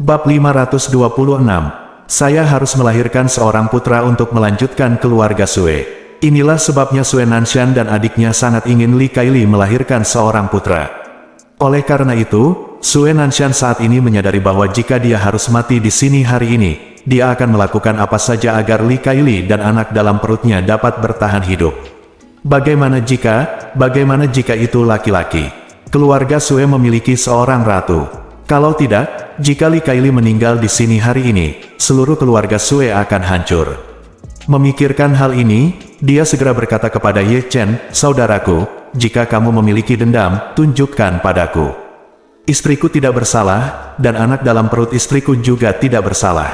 Bab 526. Saya harus melahirkan seorang putra untuk melanjutkan keluarga Sue. Inilah sebabnya Sue Nanshan dan adiknya sangat ingin Li Kaili melahirkan seorang putra. Oleh karena itu, Sue Nanshan saat ini menyadari bahwa jika dia harus mati di sini hari ini, dia akan melakukan apa saja agar Li Kaili dan anak dalam perutnya dapat bertahan hidup. Bagaimana jika itu laki-laki? Keluarga Sue memiliki seorang ratu. Kalau tidak, jika Li Kaili meninggal di sini hari ini, seluruh keluarga Sue akan hancur. Memikirkan hal ini, dia segera berkata kepada Ye Chen, "Saudaraku, jika kamu memiliki dendam, tunjukkan padaku. Istriku tidak bersalah, dan anak dalam perut istriku juga tidak bersalah.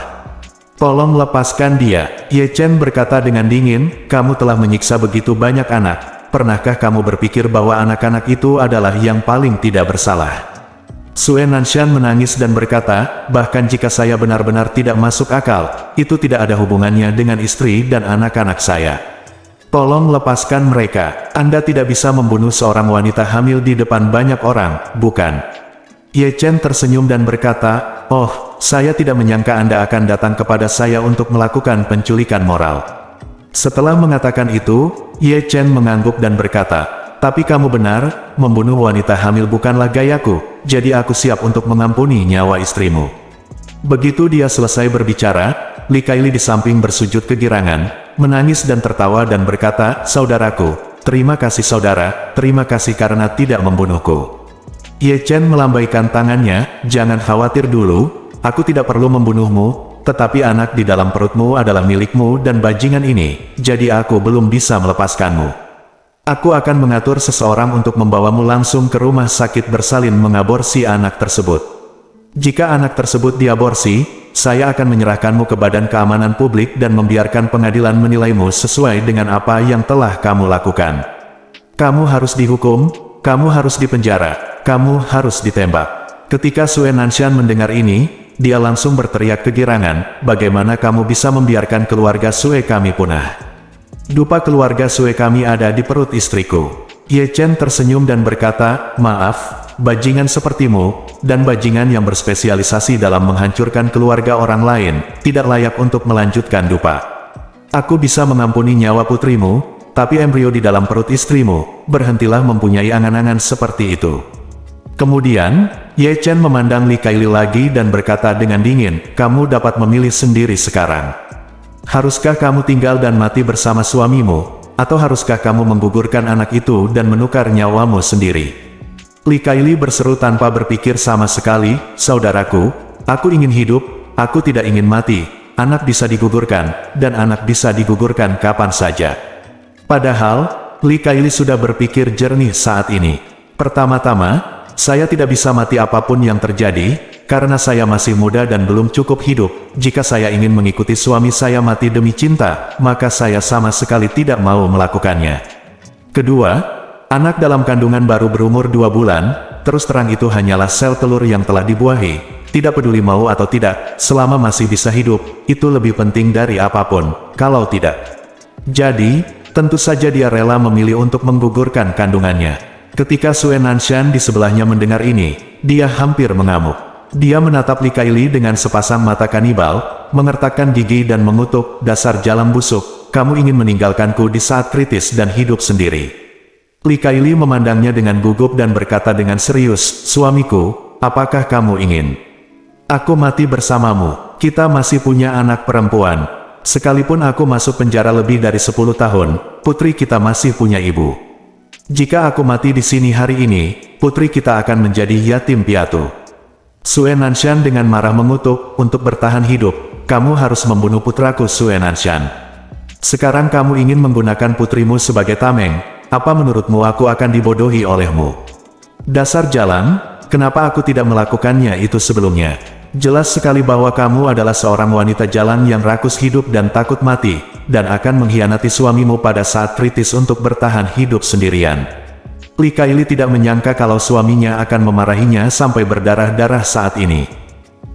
Tolong lepaskan dia." Ye Chen berkata dengan dingin, "Kamu telah menyiksa begitu banyak anak. Pernahkah kamu berpikir bahwa anak-anak itu adalah yang paling tidak bersalah?" Sue Nanshan menangis dan berkata, "Bahkan jika saya benar-benar tidak masuk akal, itu tidak ada hubungannya dengan istri dan anak-anak saya. Tolong lepaskan mereka. Anda tidak bisa membunuh seorang wanita hamil di depan banyak orang, bukan?" Ye Chen tersenyum dan berkata, "Oh, saya tidak menyangka Anda akan datang kepada saya untuk melakukan penculikan moral." Setelah mengatakan itu, Ye Chen mengangguk dan berkata, "Tapi kamu benar, membunuh wanita hamil bukanlah gayaku, jadi aku siap untuk mengampuni nyawa istrimu." Begitu dia selesai berbicara, Li Kaili di samping bersujud kegirangan, menangis dan tertawa dan berkata, "Saudaraku, terima kasih saudara, terima kasih karena tidak membunuhku." Ye Chen melambaikan tangannya, "Jangan khawatir dulu, aku tidak perlu membunuhmu, tetapi anak di dalam perutmu adalah milikmu dan bajingan ini, jadi aku belum bisa melepaskanmu. Aku akan mengatur seseorang untuk membawamu langsung ke rumah sakit bersalin mengaborsi anak tersebut. Jika anak tersebut diaborsi, saya akan menyerahkanmu ke Badan Keamanan Publik dan membiarkan pengadilan menilaimu sesuai dengan apa yang telah kamu lakukan. Kamu harus dihukum, kamu harus dipenjara, kamu harus ditembak." Ketika Sue Nanshan mendengar ini, dia langsung berteriak kegirangan, "Bagaimana kamu bisa membiarkan keluarga Sue kami punah? Dupa keluarga Sue kami ada di perut istriku." Ye Chen tersenyum dan berkata, "Maaf, bajingan sepertimu, dan bajingan yang berspesialisasi dalam menghancurkan keluarga orang lain, tidak layak untuk melanjutkan dupa. Aku bisa mengampuni nyawa putrimu, tapi embrio di dalam perut istrimu, berhentilah mempunyai angan-angan seperti itu." Kemudian, Ye Chen memandang Li Kaili lagi dan berkata dengan dingin, "Kamu dapat memilih sendiri sekarang. Haruskah kamu tinggal dan mati bersama suamimu, atau haruskah kamu menggugurkan anak itu dan menukar nyawamu sendiri?" Li Kaili berseru tanpa berpikir sama sekali, "Saudaraku, aku ingin hidup, aku tidak ingin mati. Anak bisa digugurkan, dan anak bisa digugurkan kapan saja." Padahal, Li Kaili sudah berpikir jernih saat ini. "Pertama-tama, saya tidak bisa mati apapun yang terjadi, karena saya masih muda dan belum cukup hidup. Jika saya ingin mengikuti suami saya mati demi cinta, maka saya sama sekali tidak mau melakukannya. Kedua, anak dalam kandungan baru berumur 2 bulan, terus terang itu hanyalah sel telur yang telah dibuahi. Tidak peduli mau atau tidak, selama masih bisa hidup, itu lebih penting dari apapun, kalau tidak. Jadi, tentu saja dia rela memilih untuk menggugurkan kandungannya." Ketika Sue Nanshan di sebelahnya mendengar ini, dia hampir mengamuk. Dia menatap Li Kaili dengan sepasang mata kanibal, mengertakkan gigi dan mengutuk, "Dasar jalam busuk, kamu ingin meninggalkanku di saat kritis dan hidup sendiri." Li Kaili memandangnya dengan gugup dan berkata dengan serius, "Suamiku, apakah kamu ingin aku mati bersamamu? Kita masih punya anak perempuan. Sekalipun aku masuk penjara lebih dari 10 tahun, putri kita masih punya ibu. Jika aku mati di sini hari ini, putri kita akan menjadi yatim piatu." Sue Nanshan dengan marah mengutuk, "Untuk bertahan hidup, kamu harus membunuh putraku Sue Nanshan. Sekarang kamu ingin menggunakan putrimu sebagai tameng, apa menurutmu aku akan dibodohi olehmu? Dasar jalan, kenapa aku tidak melakukannya itu sebelumnya? Jelas sekali bahwa kamu adalah seorang wanita jalan yang rakus hidup dan takut mati, dan akan mengkhianati suamimu pada saat kritis untuk bertahan hidup sendirian." Li Kaili tidak menyangka kalau suaminya akan memarahinya sampai berdarah-darah saat ini.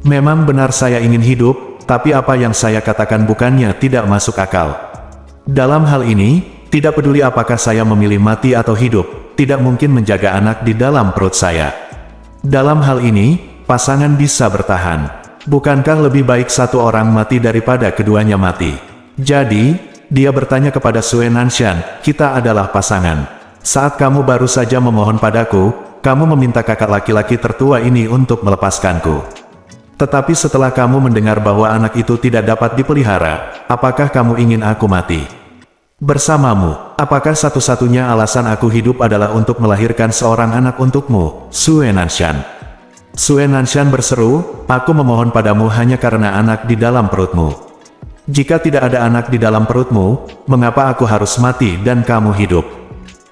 "Memang benar saya ingin hidup, tapi apa yang saya katakan bukannya tidak masuk akal. Dalam hal ini, tidak peduli apakah saya memilih mati atau hidup, tidak mungkin menjaga anak di dalam perut saya. Dalam hal ini, pasangan bisa bertahan. Bukankah lebih baik satu orang mati daripada keduanya mati? Jadi, dia bertanya kepada Sue Nanshan, kita adalah pasangan. Saat kamu baru saja memohon padaku, kamu meminta kakak laki-laki tertua ini untuk melepaskanku. Tetapi setelah kamu mendengar bahwa anak itu tidak dapat dipelihara, apakah kamu ingin aku mati bersamamu? Apakah satu-satunya alasan aku hidup adalah untuk melahirkan seorang anak untukmu, Sue Nanshan? Sue Nanshan berseru, aku memohon padamu hanya karena anak di dalam perutmu. Jika tidak ada anak di dalam perutmu, mengapa aku harus mati dan kamu hidup?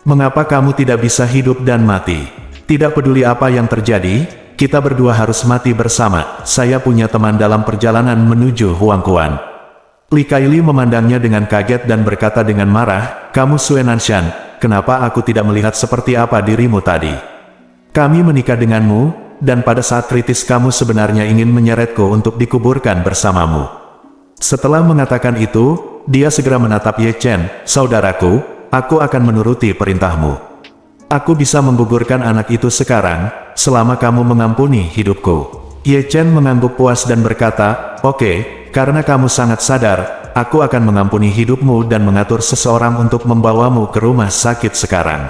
Mengapa kamu tidak bisa hidup dan mati? Tidak peduli apa yang terjadi, kita berdua harus mati bersama. Saya punya teman dalam perjalanan menuju Huangquan. Li Kaili memandangnya dengan kaget dan berkata dengan marah, kamu Sue Nanshan, kenapa aku tidak melihat seperti apa dirimu tadi? Kami menikah denganmu, dan pada saat kritis kamu sebenarnya ingin menyeretku untuk dikuburkan bersamamu. Setelah mengatakan itu, dia segera menatap Ye Chen, saudaraku, aku akan menuruti perintahmu. Aku bisa menggugurkan anak itu sekarang, selama kamu mengampuni hidupku. Ye Chen mengangguk puas dan berkata, oke, karena kamu sangat sadar, aku akan mengampuni hidupmu dan mengatur seseorang untuk membawamu ke rumah sakit sekarang.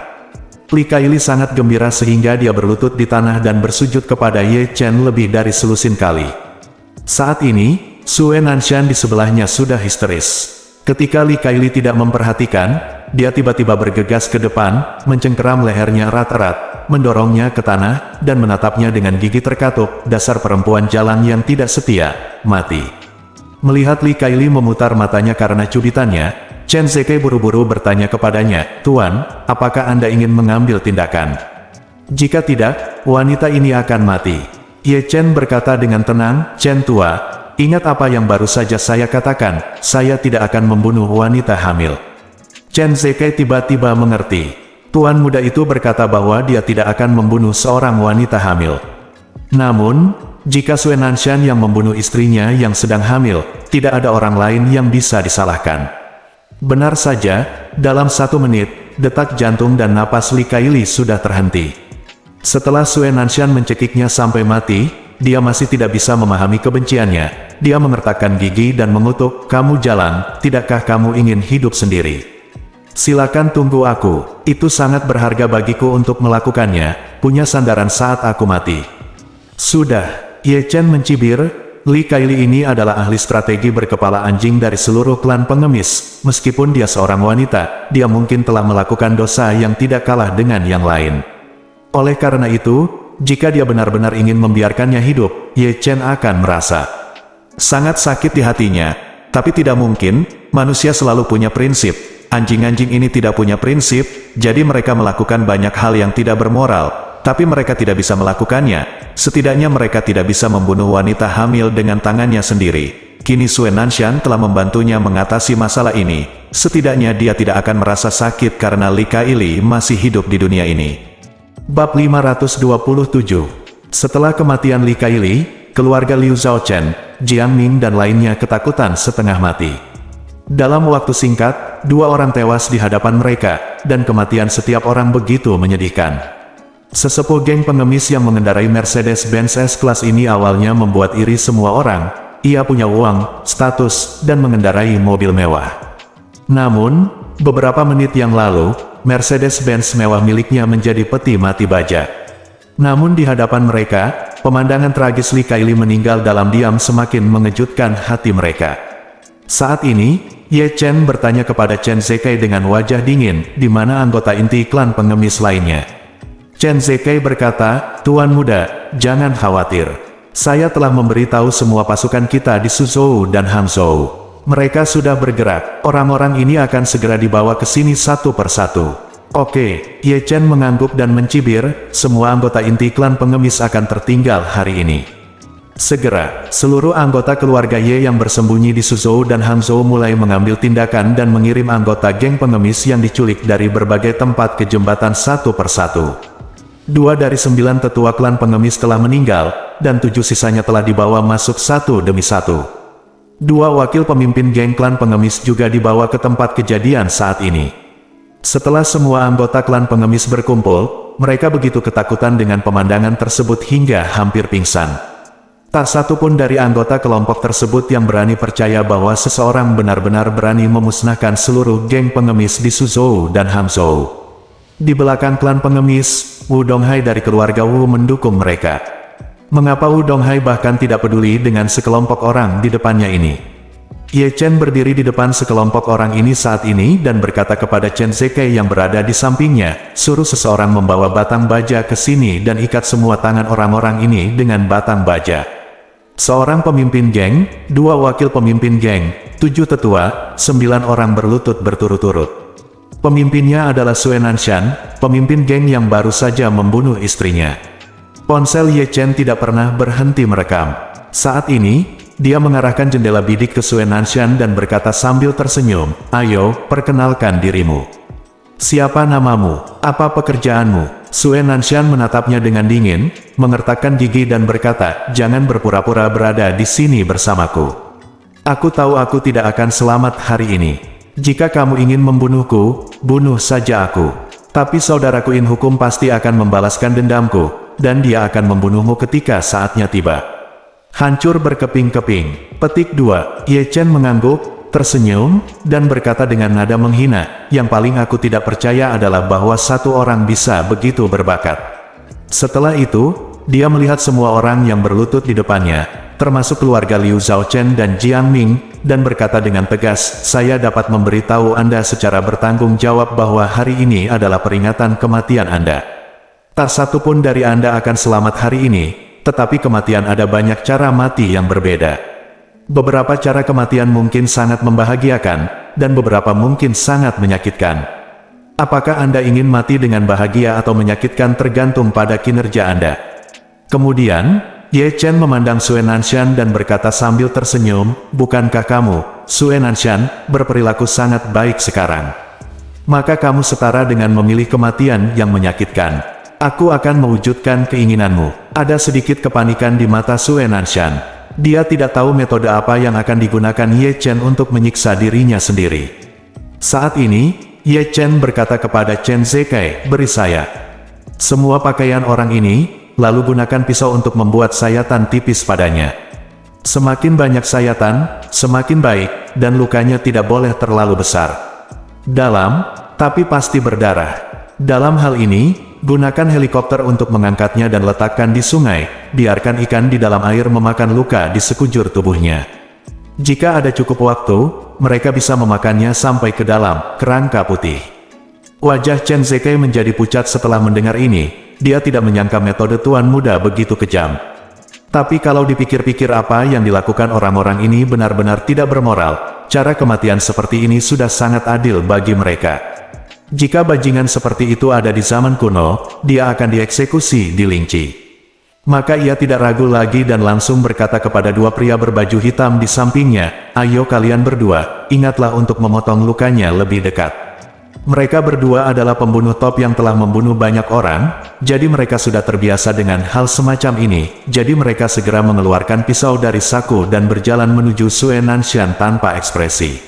Li Kaili sangat gembira sehingga dia berlutut di tanah dan bersujud kepada Ye Chen lebih dari selusin kali. Saat ini, Sue Nanshan di sebelahnya sudah histeris. Ketika Li Kaili tidak memperhatikan, dia tiba-tiba bergegas ke depan, mencengkeram lehernya erat-erat, mendorongnya ke tanah, dan menatapnya dengan gigi terkatup, dasar perempuan jalan yang tidak setia, mati. Melihat Li Kaili memutar matanya karena cubitannya, Chen Zekai buru-buru bertanya kepadanya, Tuan, apakah Anda ingin mengambil tindakan? Jika tidak, wanita ini akan mati. Ye Chen berkata dengan tenang, Chen tua, ingat apa yang baru saja saya katakan, saya tidak akan membunuh wanita hamil. Chen Zekai tiba-tiba mengerti. Tuan muda itu berkata bahwa dia tidak akan membunuh seorang wanita hamil. Namun, jika Sue Nanshan yang membunuh istrinya yang sedang hamil, tidak ada orang lain yang bisa disalahkan. Benar saja, dalam 1 menit, detak jantung dan napas Li Kaili sudah terhenti. Setelah Sue Nanshan mencekiknya sampai mati, dia masih tidak bisa memahami kebenciannya. Dia mengertakkan gigi dan mengutuk, kamu jalan, tidakkah kamu ingin hidup sendiri? Silakan tunggu aku, itu sangat berharga bagiku untuk melakukannya, punya sandaran saat aku mati. Sudah, Ye Chen mencibir, Li Kaili ini adalah ahli strategi berkepala anjing dari seluruh klan pengemis. Meskipun dia seorang wanita, dia mungkin telah melakukan dosa yang tidak kalah dengan yang lain. Oleh karena itu, jika dia benar-benar ingin membiarkannya hidup, Ye Chen akan merasa sangat sakit di hatinya. Tapi tidak mungkin, manusia selalu punya prinsip. Anjing-anjing ini tidak punya prinsip, jadi mereka melakukan banyak hal yang tidak bermoral. Tapi mereka tidak bisa melakukannya. Setidaknya mereka tidak bisa membunuh wanita hamil dengan tangannya sendiri. Kini Sue Nanshan telah membantunya mengatasi masalah ini. Setidaknya dia tidak akan merasa sakit karena Li Kaili masih hidup di dunia ini. Bab 527. Setelah kematian Li Kaili, keluarga Liu Zhaochen, Jiang Ning dan lainnya ketakutan setengah mati. Dalam waktu singkat, 2 orang tewas di hadapan mereka, dan kematian setiap orang begitu menyedihkan. Sesepuh geng pengemis yang mengendarai Mercedes-Benz S-Class ini awalnya membuat iri semua orang. Ia punya uang, status, dan mengendarai mobil mewah. Namun, beberapa menit yang lalu, Mercedes-Benz mewah miliknya menjadi peti mati baja. Namun di hadapan mereka, pemandangan tragis Li Kaili meninggal dalam diam semakin mengejutkan hati mereka. Saat ini, Ye Chen bertanya kepada Chen Zekai dengan wajah dingin, di mana anggota inti klan pengemis lainnya. Chen Zekai berkata, Tuan muda, jangan khawatir. Saya telah memberitahu semua pasukan kita di Suzhou dan Hangzhou. Mereka sudah bergerak, orang-orang ini akan segera dibawa ke sini satu persatu. Oke, Ye Chen mengangguk dan mencibir, semua anggota inti klan pengemis akan tertinggal hari ini. Segera, seluruh anggota keluarga Ye yang bersembunyi di Suzhou dan Hangzhou mulai mengambil tindakan dan mengirim anggota geng pengemis yang diculik dari berbagai tempat ke jembatan satu persatu. 2 dari 9 tetua klan pengemis telah meninggal, dan 7 sisanya telah dibawa masuk satu demi satu. 2 wakil pemimpin geng klan pengemis juga dibawa ke tempat kejadian saat ini. Setelah semua anggota klan pengemis berkumpul, mereka begitu ketakutan dengan pemandangan tersebut hingga hampir pingsan. Tak satu pun dari anggota kelompok tersebut yang berani percaya bahwa seseorang benar-benar berani memusnahkan seluruh geng pengemis di Suzhou dan Hangzhou. Di belakang klan pengemis, Wu Donghai dari keluarga Wu mendukung mereka. Mengapa Wu Donghai bahkan tidak peduli dengan sekelompok orang di depannya ini? Ye Chen berdiri di depan sekelompok orang ini saat ini dan berkata kepada Chen Zekai yang berada di sampingnya, suruh seseorang membawa batang baja ke sini dan ikat semua tangan orang-orang ini dengan batang baja. Seorang pemimpin geng, 2 wakil pemimpin geng, 7 tetua, 9 orang berlutut berturut-turut. Pemimpinnya adalah Sue Nanshan, pemimpin geng yang baru saja membunuh istrinya. Ponsel Ye Chen tidak pernah berhenti merekam. Saat ini, dia mengarahkan jendela bidik ke Sue Nanshan dan berkata sambil tersenyum, "Ayo, perkenalkan dirimu. Siapa namamu? Apa pekerjaanmu?" Sue Nanshan menatapnya dengan dingin, mengertakkan gigi dan berkata, "Jangan berpura-pura berada di sini bersamaku. Aku tahu aku tidak akan selamat hari ini. Jika kamu ingin membunuhku, bunuh saja aku. Tapi saudaraku In Hukum pasti akan membalaskan dendamku, dan dia akan membunuhmu ketika saatnya tiba." Hancur berkeping-keping. Petik 2. Ye Chen mengangguk, tersenyum, dan berkata dengan nada menghina, "Yang paling aku tidak percaya adalah bahwa satu orang bisa begitu berbakat." Setelah itu, dia melihat semua orang yang berlutut di depannya, termasuk keluarga Liu Zhaochen dan Jiang Ming, dan berkata dengan tegas, "Saya dapat memberitahu Anda secara bertanggung jawab bahwa hari ini adalah peringatan kematian Anda. Tak satu pun dari Anda akan selamat hari ini, tetapi kematian ada banyak cara mati yang berbeda. Beberapa cara kematian mungkin sangat membahagiakan, dan beberapa mungkin sangat menyakitkan. Apakah Anda ingin mati dengan bahagia atau menyakitkan tergantung pada kinerja Anda." Kemudian, Ye Chen memandang Sue Nanshan dan berkata sambil tersenyum, "Bukankah kamu, Sue Nanshan, berperilaku sangat baik sekarang? Maka kamu setara dengan memilih kematian yang menyakitkan. Aku akan mewujudkan keinginanmu." Ada sedikit kepanikan di mata Sue Nanshan. Dia tidak tahu metode apa yang akan digunakan Ye Chen untuk menyiksa dirinya sendiri. Saat ini, Ye Chen berkata kepada Chen Zekai, "Beri saya semua pakaian orang ini, lalu gunakan pisau untuk membuat sayatan tipis padanya. Semakin banyak sayatan, semakin baik, dan lukanya tidak boleh terlalu besar. Dalam, tapi pasti berdarah. Dalam hal ini, gunakan helikopter untuk mengangkatnya dan letakkan di sungai, biarkan ikan di dalam air memakan luka di sekujur tubuhnya. Jika ada cukup waktu, mereka bisa memakannya sampai ke dalam kerangka putih." Wajah Chen Zekai menjadi pucat setelah mendengar ini. Dia tidak menyangka metode tuan muda begitu kejam. Tapi kalau dipikir-pikir apa yang dilakukan orang-orang ini benar-benar tidak bermoral, cara kematian seperti ini sudah sangat adil bagi mereka. Jika bajingan seperti itu ada di zaman kuno, dia akan dieksekusi di Lingqi. Maka ia tidak ragu lagi dan langsung berkata kepada 2 pria berbaju hitam di sampingnya, "Ayo kalian berdua, ingatlah untuk memotong lukanya lebih dekat." Mereka berdua adalah pembunuh top yang telah membunuh banyak orang, jadi mereka sudah terbiasa dengan hal semacam ini, jadi mereka segera mengeluarkan pisau dari saku dan berjalan menuju Sue Nanshan tanpa ekspresi.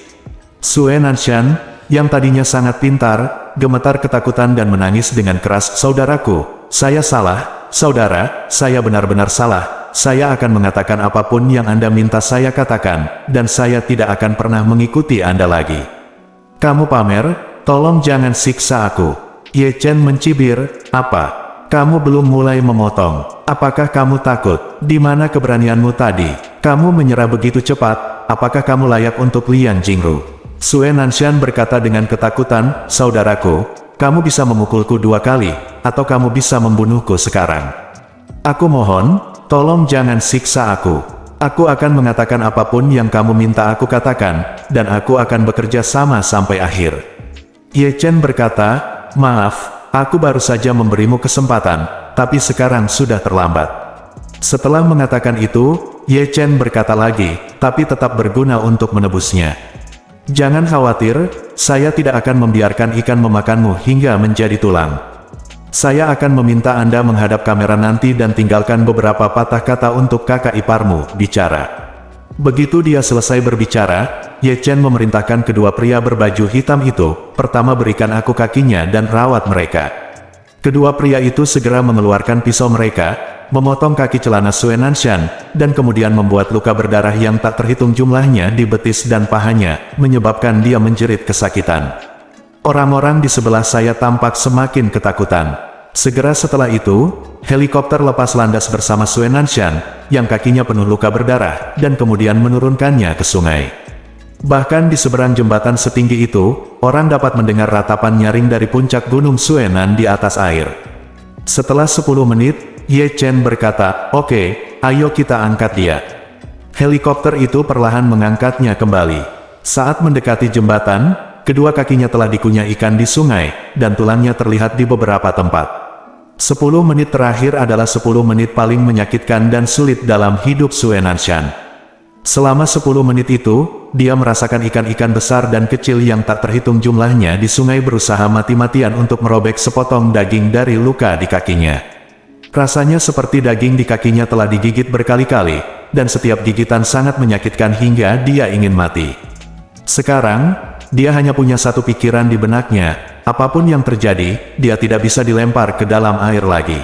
Sue Nanshan, yang tadinya sangat pintar, gemetar ketakutan dan menangis dengan keras, "Saudaraku, saya salah, saudara, saya benar-benar salah. Saya akan mengatakan apapun yang Anda minta saya katakan, dan saya tidak akan pernah mengikuti Anda lagi." "Kamu pamer? Tolong jangan siksa aku." Ye Chen mencibir, "Apa? Kamu belum mulai memotong. Apakah kamu takut? Di mana keberanianmu tadi? Kamu menyerah begitu cepat, apakah kamu layak untuk Liang Jingru?" Sue Nanshan berkata dengan ketakutan, "Saudaraku, kamu bisa memukulku 2 kali, atau kamu bisa membunuhku sekarang. Aku mohon, tolong jangan siksa aku. Aku akan mengatakan apapun yang kamu minta aku katakan, dan aku akan bekerja sama sampai akhir." Ye Chen berkata, "Maaf, aku baru saja memberimu kesempatan, tapi sekarang sudah terlambat." Setelah mengatakan itu, Ye Chen berkata lagi, tapi tetap berguna untuk menebusnya, "Jangan khawatir, saya tidak akan membiarkan ikan memakanmu hingga menjadi tulang. Saya akan meminta Anda menghadap kamera nanti dan tinggalkan beberapa patah kata untuk kakak iparmu bicara." Begitu dia selesai berbicara, Ye Chen memerintahkan kedua pria berbaju hitam itu, "Pertama berikan aku kakinya dan rawat mereka." Kedua pria itu segera mengeluarkan pisau mereka, memotong kaki celana Sue Nanshan, dan kemudian membuat luka berdarah yang tak terhitung jumlahnya di betis dan pahanya, menyebabkan dia menjerit kesakitan. Orang-orang di sebelah saya tampak semakin ketakutan. Segera setelah itu, helikopter lepas landas bersama Sue Nanshan, yang kakinya penuh luka berdarah, dan kemudian menurunkannya ke sungai. Bahkan di seberang jembatan setinggi itu, orang dapat mendengar ratapan nyaring dari puncak gunung Suenan di atas air. Setelah 10 menit, Ye Chen berkata, "Oke, ayo kita angkat dia." Helikopter itu perlahan mengangkatnya kembali. Saat mendekati jembatan, kedua kakinya telah dikunyah ikan di sungai, dan tulangnya terlihat di beberapa tempat. 10 menit terakhir adalah 10 menit paling menyakitkan dan sulit dalam hidup Sue Nanshan. Selama 10 menit itu, dia merasakan ikan-ikan besar dan kecil yang tak terhitung jumlahnya di sungai berusaha mati-matian untuk merobek sepotong daging dari luka di kakinya. Rasanya seperti daging di kakinya telah digigit berkali-kali, dan setiap gigitan sangat menyakitkan hingga dia ingin mati. Sekarang, dia hanya punya satu pikiran di benaknya, apapun yang terjadi, dia tidak bisa dilempar ke dalam air lagi.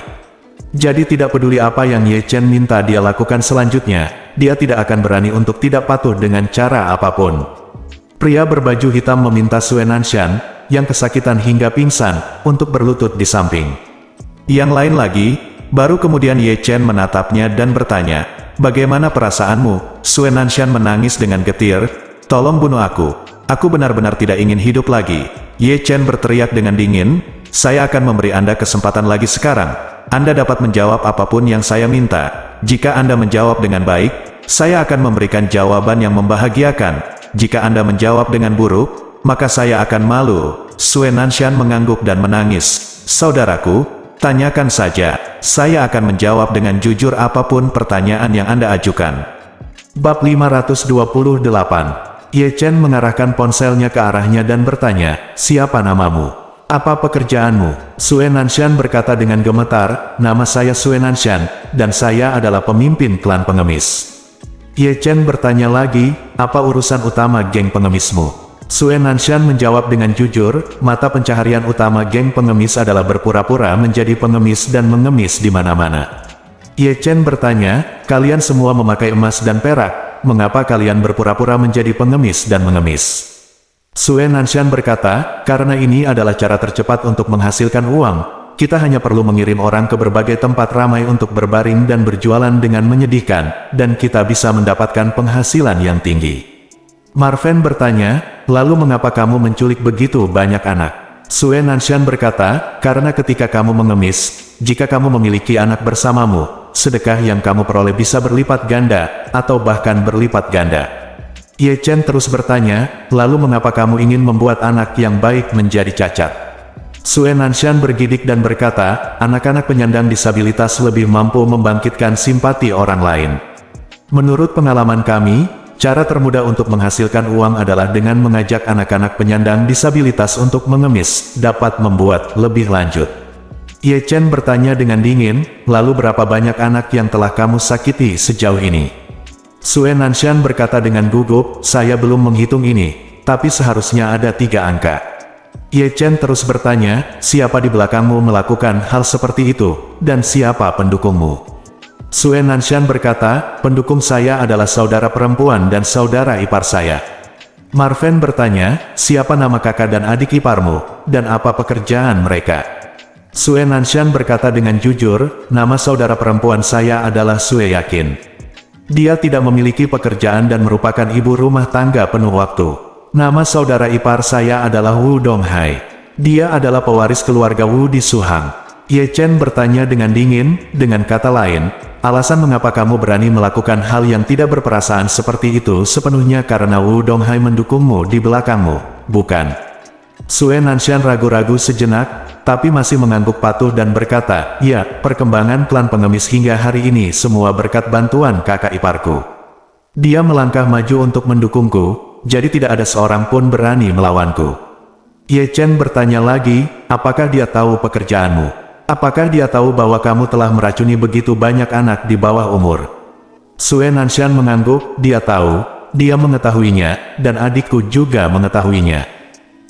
Jadi tidak peduli apa yang Ye Chen minta dia lakukan selanjutnya, dia tidak akan berani untuk tidak patuh dengan cara apapun. Pria berbaju hitam meminta Sue Nanshan, yang kesakitan hingga pingsan, untuk berlutut di samping. Yang lain lagi, baru kemudian Ye Chen menatapnya dan bertanya, "Bagaimana perasaanmu?" Sue Nanshan menangis dengan getir, "Tolong bunuh aku. Aku benar-benar tidak ingin hidup lagi." Ye Chen berteriak dengan dingin, "Saya akan memberi Anda kesempatan lagi sekarang. Anda dapat menjawab apapun yang saya minta. Jika Anda menjawab dengan baik, saya akan memberikan jawaban yang membahagiakan. Jika Anda menjawab dengan buruk, maka saya akan malu." Sue Nanshan mengangguk dan menangis, "Saudaraku, tanyakan saja, saya akan menjawab dengan jujur apapun pertanyaan yang Anda ajukan." Bab 528. Ye Chen mengarahkan ponselnya ke arahnya dan bertanya, "Siapa namamu? Apa pekerjaanmu?" Sue Nanshan berkata dengan gemetar, "Nama saya Sue Nanshan, dan saya adalah pemimpin klan pengemis." Ye Chen bertanya lagi, "Apa urusan utama geng pengemismu?" Sue Nanshan menjawab dengan jujur, "Mata pencaharian utama geng pengemis adalah berpura-pura menjadi pengemis dan mengemis di mana-mana." Ye Chen bertanya, "Kalian semua memakai emas dan perak, mengapa kalian berpura-pura menjadi pengemis dan mengemis?" Sue Nanshan berkata, "Karena ini adalah cara tercepat untuk menghasilkan uang. Kita hanya perlu mengirim orang ke berbagai tempat ramai untuk berbaring dan berjualan dengan menyedihkan, dan kita bisa mendapatkan penghasilan yang tinggi." Marven bertanya, "Lalu mengapa kamu menculik begitu banyak anak?" Sue Nanshan berkata, "Karena ketika kamu mengemis, jika kamu memiliki anak bersamamu, sedekah yang kamu peroleh bisa berlipat ganda, atau bahkan berlipat ganda." Ye Chen terus bertanya, "Lalu mengapa kamu ingin membuat anak yang baik menjadi cacat?" Sue Nanshan bergidik dan berkata, "Anak-anak penyandang disabilitas lebih mampu membangkitkan simpati orang lain. Menurut pengalaman kami, cara termudah untuk menghasilkan uang adalah dengan mengajak anak-anak penyandang disabilitas untuk mengemis, dapat membuat lebih lanjut." Ye Chen bertanya dengan dingin, "Lalu berapa banyak anak yang telah kamu sakiti sejauh ini?" Sue Nanshan berkata dengan gugup, "Saya belum menghitung ini, tapi seharusnya ada 3 angka." Ye Chen terus bertanya, "Siapa di belakangmu melakukan hal seperti itu, dan siapa pendukungmu?" Sue Nanshan berkata, "Pendukung saya adalah saudara perempuan dan saudara ipar saya." Marven bertanya, "Siapa nama kakak dan adik iparmu, dan apa pekerjaan mereka?" Sue Nanshan berkata dengan jujur, "Nama saudara perempuan saya adalah Sue Yakin. Dia tidak memiliki pekerjaan dan merupakan ibu rumah tangga penuh waktu. Nama saudara ipar saya adalah Wu Donghai. Dia adalah pewaris keluarga Wu di Suhang." Ye Chen bertanya dengan dingin, "Dengan kata lain, alasan mengapa kamu berani melakukan hal yang tidak berperasaan seperti itu sepenuhnya karena Wu Donghai mendukungmu di belakangmu, bukan?" Sue Nanshan ragu-ragu sejenak, tapi masih mengangguk patuh dan berkata, "Ya, perkembangan klan pengemis hingga hari ini semua berkat bantuan kakak iparku. Dia melangkah maju untuk mendukungku, jadi tidak ada seorang pun berani melawanku." Ye Chen bertanya lagi, "Apakah dia tahu pekerjaanmu? Apakah dia tahu bahwa kamu telah meracuni begitu banyak anak di bawah umur?" Sue Nanshan mengangguk, "Dia tahu, dia mengetahuinya, dan adikku juga mengetahuinya."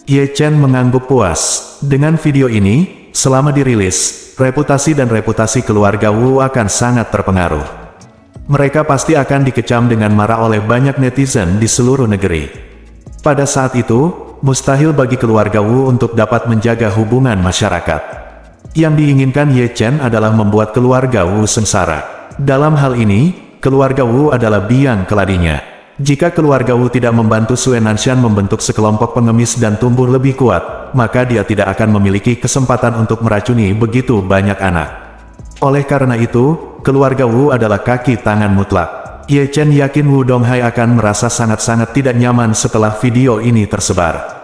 Ye Chen mengangguk puas. Dengan video ini, selama dirilis, reputasi dan reputasi keluarga Wu akan sangat terpengaruh. Mereka pasti akan dikecam dengan marah oleh banyak netizen di seluruh negeri. Pada saat itu, mustahil bagi keluarga Wu untuk dapat menjaga hubungan masyarakat. Yang diinginkan Ye Chen adalah membuat keluarga Wu sengsara. Dalam hal ini, keluarga Wu adalah biang keladinya. Jika keluarga Wu tidak membantu Sue Nanshan membentuk sekelompok pengemis dan tumbuh lebih kuat, maka dia tidak akan memiliki kesempatan untuk meracuni begitu banyak anak. Oleh karena itu, keluarga Wu adalah kaki tangan mutlak. Ye Chen yakin Wu Donghai akan merasa sangat-sangat tidak nyaman setelah video ini tersebar.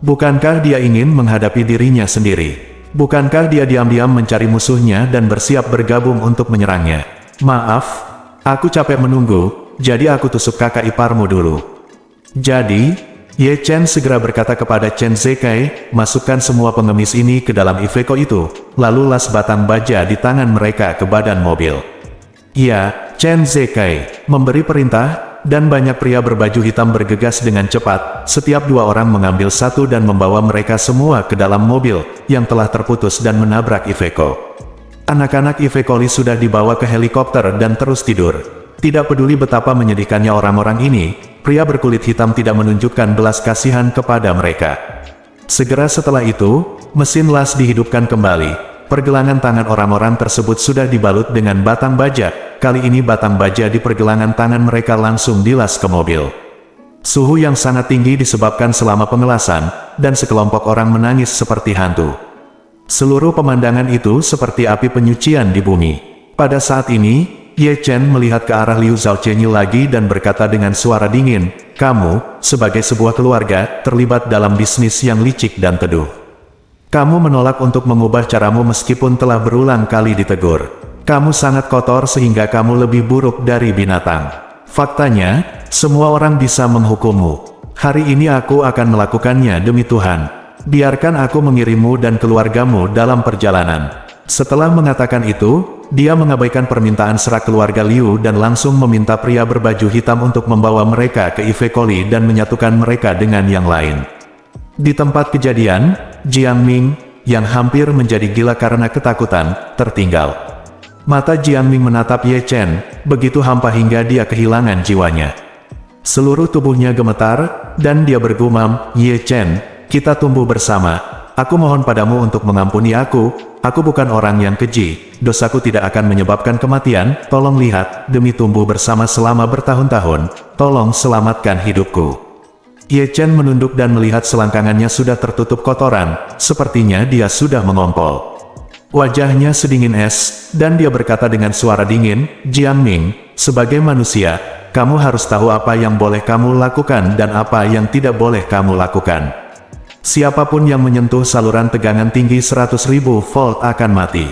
Bukankah dia ingin menghadapi dirinya sendiri? Bukankah dia diam-diam mencari musuhnya dan bersiap bergabung untuk menyerangnya? Maaf, aku capek menunggu, jadi aku tusuk kakak iparmu dulu. Jadi, Ye Chen segera berkata kepada Chen Zekai, masukkan semua pengemis ini ke dalam Iveco itu, lalu las batang baja di tangan mereka ke badan mobil. Ya, Chen Zekai memberi perintah, dan banyak pria berbaju hitam bergegas dengan cepat. Setiap dua orang mengambil satu dan membawa mereka semua ke dalam mobil yang telah terputus dan menabrak Iveco. Anak-anak Ivecoli sudah dibawa ke helikopter dan terus tidur. Tidak peduli betapa menyedihkannya orang-orang ini, pria berkulit hitam tidak menunjukkan belas kasihan kepada mereka. Segera setelah itu, mesin las dihidupkan kembali. Pergelangan tangan orang-orang tersebut sudah dibalut dengan batang baja. Kali ini batang baja di pergelangan tangan mereka langsung dilas ke mobil. Suhu yang sangat tinggi disebabkan selama pengelasan, dan sekelompok orang menangis seperti hantu. Seluruh pemandangan itu seperti api penyucian di bumi. Pada saat ini, Ye Chen melihat ke arah Liu Zhaoqianyi lagi dan berkata dengan suara dingin, "Kamu, sebagai sebuah keluarga, terlibat dalam bisnis yang licik dan teduh. Kamu menolak untuk mengubah caramu meskipun telah berulang kali ditegur. Kamu sangat kotor sehingga kamu lebih buruk dari binatang. Faktanya, semua orang bisa menghukummu. Hari ini aku akan melakukannya demi Tuhan. Biarkan aku mengirimmu dan keluargamu dalam perjalanan." Setelah mengatakan itu, dia mengabaikan permintaan serak keluarga Liu dan langsung meminta pria berbaju hitam untuk membawa mereka ke Ivecoli dan menyatukan mereka dengan yang lain. Di tempat kejadian, Jiang Ming, yang hampir menjadi gila karena ketakutan, tertinggal. Mata Jiang Ming menatap Ye Chen, begitu hampa hingga dia kehilangan jiwanya. Seluruh tubuhnya gemetar, dan dia bergumam, "Ye Chen, kita tumbuh bersama. Aku mohon padamu untuk mengampuni aku bukan orang yang keji, dosaku tidak akan menyebabkan kematian, tolong lihat, demi tumbuh bersama selama bertahun-tahun, tolong selamatkan hidupku." Ye Chen menunduk dan melihat selangkangannya sudah tertutup kotoran, sepertinya dia sudah mengompol. Wajahnya sedingin es, dan dia berkata dengan suara dingin, "Jiang Ming, sebagai manusia, kamu harus tahu apa yang boleh kamu lakukan dan apa yang tidak boleh kamu lakukan. Siapapun yang menyentuh saluran tegangan tinggi 100.000 volt akan mati.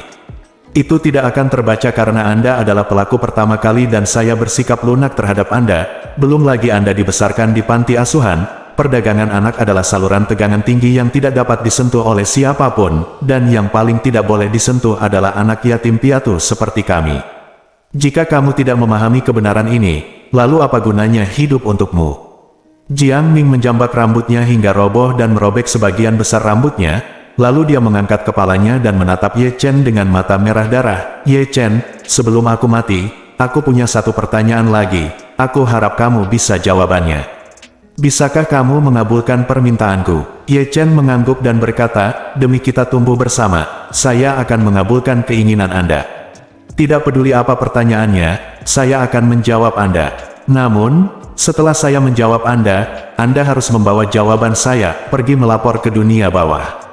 Itu tidak akan terbaca karena Anda adalah pelaku pertama kali dan saya bersikap lunak terhadap Anda, belum lagi Anda dibesarkan di panti asuhan. Perdagangan anak adalah saluran tegangan tinggi yang tidak dapat disentuh oleh siapapun, dan yang paling tidak boleh disentuh adalah anak yatim piatu seperti kami. Jika kamu tidak memahami kebenaran ini, lalu apa gunanya hidup untukmu?" Jiang Ming menjambak rambutnya hingga roboh dan merobek sebagian besar rambutnya, lalu dia mengangkat kepalanya dan menatap Ye Chen dengan mata merah darah. "Ye Chen, sebelum aku mati, aku punya satu pertanyaan lagi, aku harap kamu bisa jawabannya. Bisakah kamu mengabulkan permintaanku?" Ye Chen mengangguk dan berkata, "Demi kita tumbuh bersama, saya akan mengabulkan keinginan Anda. Tidak peduli apa pertanyaannya, saya akan menjawab Anda. Namun, setelah saya menjawab Anda harus membawa jawaban saya pergi melapor ke dunia bawah."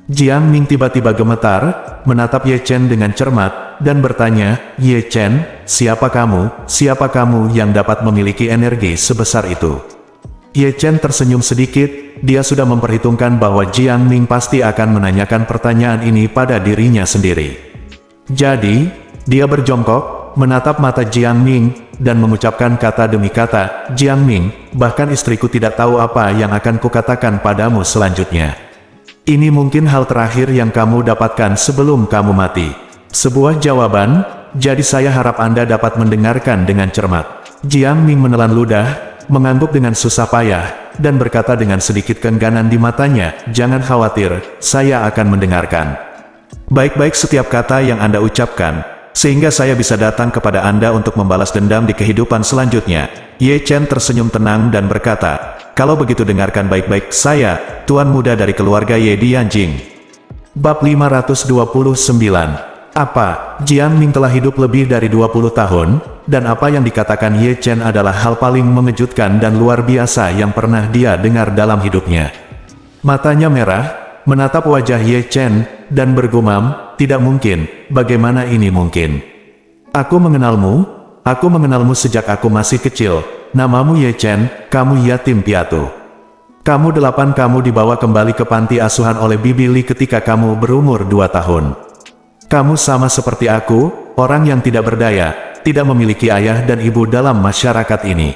Jiang Ming tiba-tiba gemetar, menatap Ye Chen dengan cermat, dan bertanya, "Ye Chen, siapa kamu? Siapa kamu yang dapat memiliki energi sebesar itu?" Ye Chen tersenyum sedikit, dia sudah memperhitungkan bahwa Jiang Ming pasti akan menanyakan pertanyaan ini pada dirinya sendiri. Jadi, dia berjongkok, menatap mata Jiang Ming, dan mengucapkan kata demi kata, "Jiang Ming, bahkan istriku tidak tahu apa yang akan kukatakan padamu selanjutnya. Ini mungkin hal terakhir yang kamu dapatkan sebelum kamu mati." Sebuah jawaban, jadi saya harap Anda dapat mendengarkan dengan cermat. Jiang Ming menelan ludah, mengangguk dengan susah payah, dan berkata dengan sedikit keengganan di matanya, "Jangan khawatir, saya akan mendengarkan." Baik-baik setiap kata yang Anda ucapkan, sehingga saya bisa datang kepada Anda untuk membalas dendam di kehidupan selanjutnya. Ye Chen tersenyum tenang dan berkata, kalau begitu dengarkan baik-baik, saya, tuan muda dari keluarga Ye Dianjing. Bab 529. Apa, Jiang Ming telah hidup lebih dari 20 tahun, dan apa yang dikatakan Ye Chen adalah hal paling mengejutkan dan luar biasa yang pernah dia dengar dalam hidupnya. Matanya merah, menatap wajah Ye Chen, dan bergumam, tidak mungkin, bagaimana ini mungkin? Aku mengenalmu sejak aku masih kecil, namamu Ye Chen, kamu yatim piatu. Kamu dibawa kembali ke panti asuhan oleh Bibi Li ketika kamu berumur 2 tahun. Kamu sama seperti aku, orang yang tidak berdaya, tidak memiliki ayah dan ibu dalam masyarakat ini.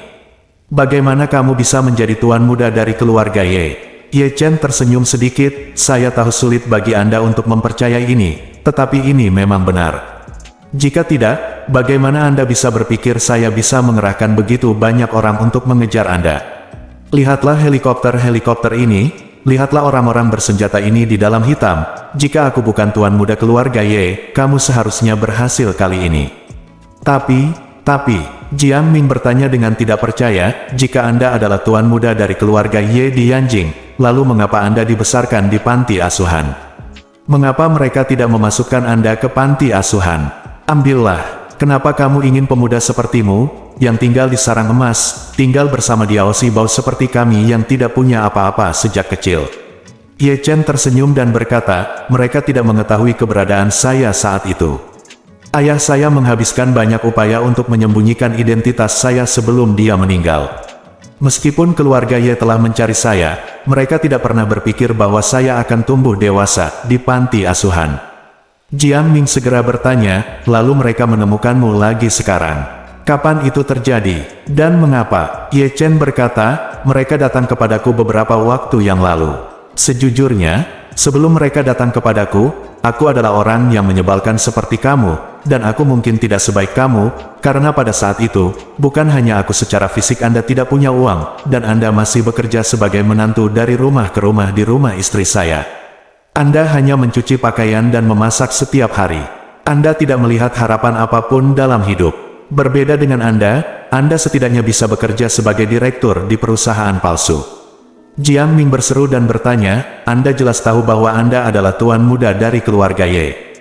Bagaimana kamu bisa menjadi tuan muda dari keluarga Ye? Ye Chen tersenyum sedikit, saya tahu sulit bagi Anda untuk mempercayai ini, tetapi ini memang benar. Jika tidak, bagaimana Anda bisa berpikir saya bisa mengerahkan begitu banyak orang untuk mengejar Anda? Lihatlah helikopter-helikopter ini, lihatlah orang-orang bersenjata ini di dalam hitam. Jika aku bukan tuan muda keluarga Ye, kamu seharusnya berhasil kali ini. Tapi, Jiang Ming bertanya dengan tidak percaya, jika Anda adalah tuan muda dari keluarga Ye Dianjing, lalu mengapa Anda dibesarkan di panti asuhan? Mengapa mereka tidak memasukkan Anda ke panti asuhan? Ambillah, kenapa kamu ingin pemuda sepertimu, yang tinggal di sarang emas, tinggal bersama Diaosi Bao seperti kami yang tidak punya apa-apa sejak kecil? Ye Chen tersenyum dan berkata, mereka tidak mengetahui keberadaan saya saat itu. Ayah saya menghabiskan banyak upaya untuk menyembunyikan identitas saya sebelum dia meninggal. Meskipun keluarga Ye telah mencari saya, mereka tidak pernah berpikir bahwa saya akan tumbuh dewasa di panti asuhan. Jiang Ming segera bertanya, lalu mereka menemukanmu lagi sekarang. Kapan itu terjadi? Dan mengapa? Ye Chen berkata, mereka datang kepadaku beberapa waktu yang lalu. Sejujurnya, sebelum mereka datang kepadaku, aku adalah orang yang menyebalkan seperti kamu, dan aku mungkin tidak sebaik kamu, karena pada saat itu, bukan hanya aku secara fisik Anda tidak punya uang, dan Anda masih bekerja sebagai menantu dari rumah ke rumah di rumah istri saya. Anda hanya mencuci pakaian dan memasak setiap hari. Anda tidak melihat harapan apapun dalam hidup. Berbeda dengan Anda setidaknya bisa bekerja sebagai direktur di perusahaan palsu. Jiang Ming berseru dan bertanya, Anda jelas tahu bahwa Anda adalah tuan muda dari keluarga Ye.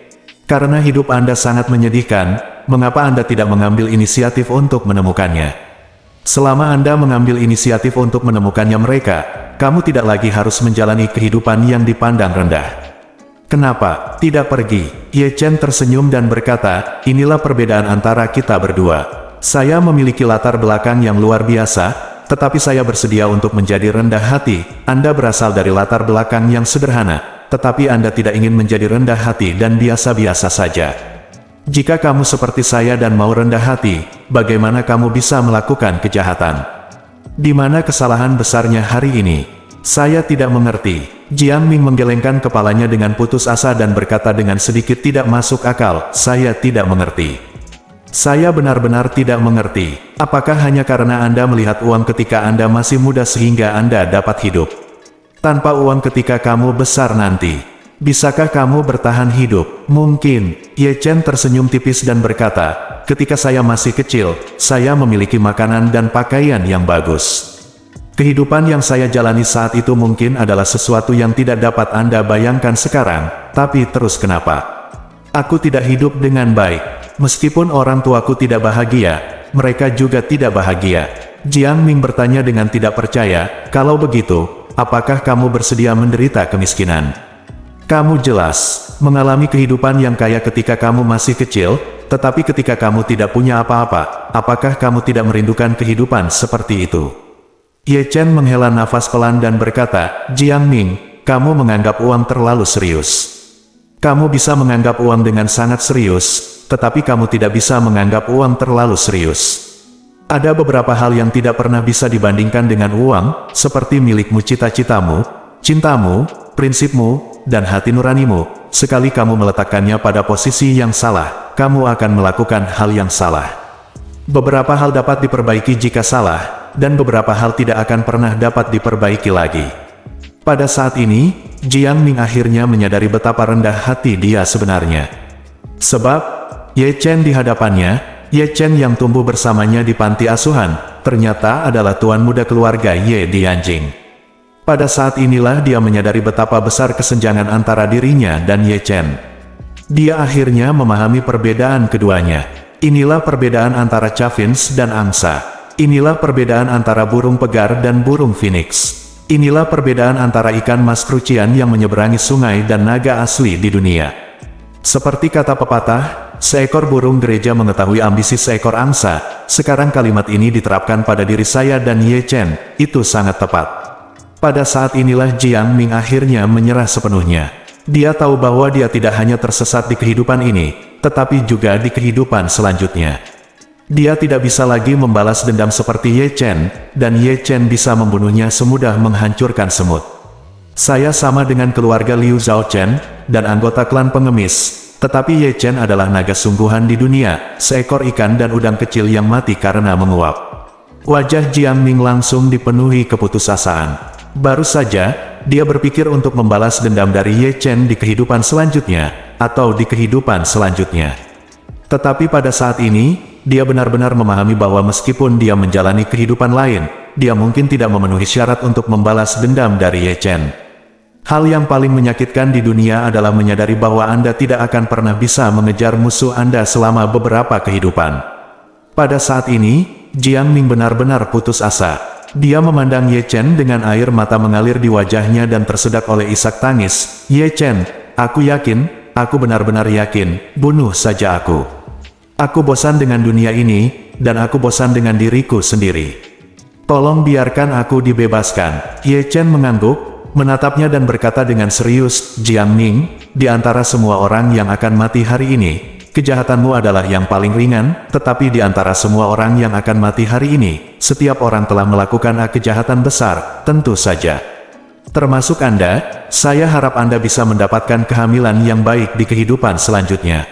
Karena hidup Anda sangat menyedihkan, mengapa Anda tidak mengambil inisiatif untuk menemukannya? Selama Anda mengambil inisiatif untuk menemukannya mereka, kamu tidak lagi harus menjalani kehidupan yang dipandang rendah. Kenapa tidak pergi? Ye Chen tersenyum dan berkata, inilah perbedaan antara kita berdua. Saya memiliki latar belakang yang luar biasa, tetapi saya bersedia untuk menjadi rendah hati. Anda berasal dari latar belakang yang sederhana, tetapi Anda tidak ingin menjadi rendah hati dan biasa-biasa saja. Jika kamu seperti saya dan mau rendah hati, bagaimana kamu bisa melakukan kejahatan? Di mana kesalahan besarnya hari ini? Saya tidak mengerti. Jiang Ming menggelengkan kepalanya dengan putus asa dan berkata dengan sedikit tidak masuk akal, saya tidak mengerti. Saya benar-benar tidak mengerti. Apakah hanya karena Anda melihat uang ketika Anda masih muda sehingga Anda dapat hidup? Tanpa uang ketika kamu besar nanti, bisakah kamu bertahan hidup? Mungkin. Ye Chen tersenyum tipis dan berkata, ketika saya masih kecil, saya memiliki makanan dan pakaian yang bagus. Kehidupan yang saya jalani saat itu mungkin adalah sesuatu yang tidak dapat Anda bayangkan sekarang, tapi terus kenapa? Aku tidak hidup dengan baik. Meskipun orang tuaku tidak bahagia, mereka juga tidak bahagia. Jiang Ming bertanya dengan tidak percaya, kalau begitu, apakah kamu bersedia menderita kemiskinan? Kamu jelas mengalami kehidupan yang kaya ketika kamu masih kecil, tetapi ketika kamu tidak punya apa-apa, apakah kamu tidak merindukan kehidupan seperti itu? Ye Chen menghela nafas pelan dan berkata, Jiang Ming, kamu menganggap uang terlalu serius. Kamu bisa menganggap uang dengan sangat serius, tetapi kamu tidak bisa menganggap uang terlalu serius. Ada beberapa hal yang tidak pernah bisa dibandingkan dengan uang, seperti milikmu cita-citamu, cintamu, prinsipmu, dan hati nuranimu. Sekali kamu meletakkannya pada posisi yang salah, kamu akan melakukan hal yang salah. Beberapa hal dapat diperbaiki jika salah, dan beberapa hal tidak akan pernah dapat diperbaiki lagi. Pada saat ini, Jiang Ming akhirnya menyadari betapa rendah hati dia sebenarnya. Sebab, Ye Chen di hadapannya, Ye Chen yang tumbuh bersamanya di panti asuhan, ternyata adalah tuan muda keluarga Ye Dianjing. Pada saat inilah dia menyadari betapa besar kesenjangan antara dirinya dan Ye Chen. Dia akhirnya memahami perbedaan keduanya. Inilah perbedaan antara Chavins dan angsa. Inilah perbedaan antara burung pegar dan burung phoenix. Inilah perbedaan antara ikan mas krucian yang menyeberangi sungai dan naga asli di dunia. Seperti kata pepatah, seekor burung gereja mengetahui ambisi seekor angsa. Sekarang kalimat ini diterapkan pada diri saya dan Ye Chen, itu sangat tepat. Pada saat inilah Jiang Ming akhirnya menyerah sepenuhnya. Dia tahu bahwa dia tidak hanya tersesat di kehidupan ini, tetapi juga di kehidupan selanjutnya. Dia tidak bisa lagi membalas dendam seperti Ye Chen, dan Ye Chen bisa membunuhnya semudah menghancurkan semut. Saya sama dengan keluarga Liu Zhaochen, dan anggota klan pengemis, tetapi Ye Chen adalah naga sungguhan di dunia, seekor ikan dan udang kecil yang mati karena menguap. Wajah Jiang Ming langsung dipenuhi keputusasaan. Baru saja, dia berpikir untuk membalas dendam dari Ye Chen di kehidupan selanjutnya, atau di kehidupan selanjutnya. Tetapi pada saat ini, dia benar-benar memahami bahwa meskipun dia menjalani kehidupan lain, dia mungkin tidak memenuhi syarat untuk membalas dendam dari Ye Chen. Hal yang paling menyakitkan di dunia adalah menyadari bahwa Anda tidak akan pernah bisa mengejar musuh Anda selama beberapa kehidupan. Pada saat ini, Jiang Ming benar-benar putus asa. Dia memandang Ye Chen dengan air mata mengalir di wajahnya dan tersedak oleh isak tangis. Ye Chen, aku yakin, aku benar-benar yakin, bunuh saja aku. Aku bosan dengan dunia ini, dan aku bosan dengan diriku sendiri. Tolong biarkan aku dibebaskan. Ye Chen mengangguk, menatapnya dan berkata dengan serius, Jiang Ming, di antara semua orang yang akan mati hari ini, kejahatanmu adalah yang paling ringan, tetapi di antara semua orang yang akan mati hari ini, setiap orang telah melakukan kejahatan besar, tentu saja. Termasuk Anda, saya harap Anda bisa mendapatkan kehamilan yang baik di kehidupan selanjutnya.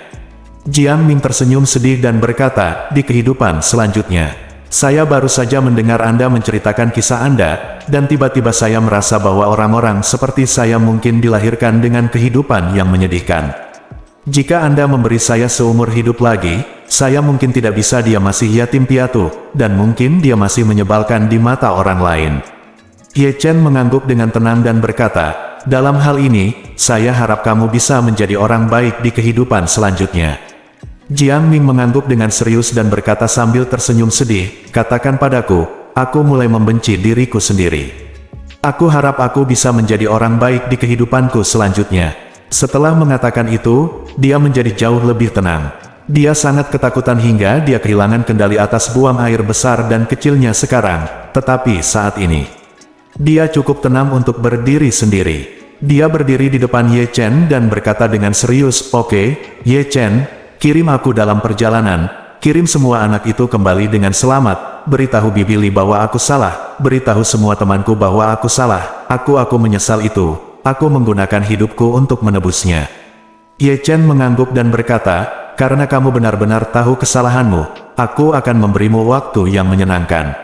Jiang Ming tersenyum sedih dan berkata, di kehidupan selanjutnya. Saya baru saja mendengar Anda menceritakan kisah Anda, dan tiba-tiba saya merasa bahwa orang-orang seperti saya mungkin dilahirkan dengan kehidupan yang menyedihkan. Jika Anda memberi saya seumur hidup lagi, saya mungkin tidak bisa dia masih yatim piatu, dan mungkin dia masih menyebalkan di mata orang lain. Ye Chen mengangguk dengan tenang dan berkata, dalam hal ini, saya harap kamu bisa menjadi orang baik di kehidupan selanjutnya. Jiang Ming mengangguk dengan serius dan berkata sambil tersenyum sedih, katakan padaku, aku mulai membenci diriku sendiri. Aku harap aku bisa menjadi orang baik di kehidupanku selanjutnya. Setelah mengatakan itu, dia menjadi jauh lebih tenang. Dia sangat ketakutan hingga dia kehilangan kendali atas buang air besar dan kecilnya sekarang, tetapi saat ini, dia cukup tenang untuk berdiri sendiri. Dia berdiri di depan Ye Chen dan berkata dengan serius, oke, Ye Chen, kirim aku dalam perjalanan, kirim semua anak itu kembali dengan selamat, beritahu Bibi Li bahwa aku salah, beritahu semua temanku bahwa aku salah, aku menyesal itu. Aku menggunakan hidupku untuk menebusnya. Ye Chen mengangguk dan berkata, karena kamu benar-benar tahu kesalahanmu, aku akan memberimu waktu yang menyenangkan.